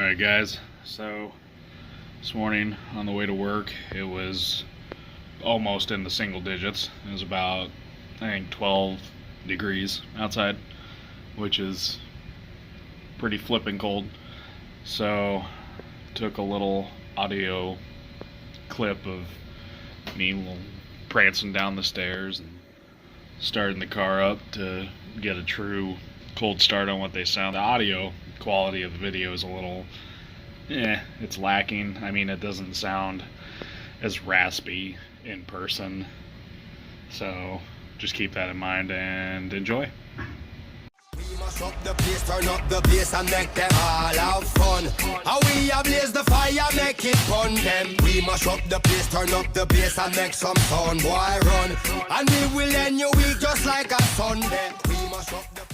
Alright guys, so this morning on the way to work it was almost in the single digits. It was about, I think, 12 degrees outside, which is pretty flipping cold. So took a little audio clip of me prancing down the stairs and starting the car up to get a true cold start on what they sound. The audio quality of the video is a little, it's lacking. I mean, it doesn't sound as raspy in person. So just keep that in mind and enjoy. We must up the place, turn up the bass and make them all have fun. How we ablaze the fire, make it fun them. We must up the place, turn up the bass and make some sound, boy run. And we will end your week just like a Sunday. We must up the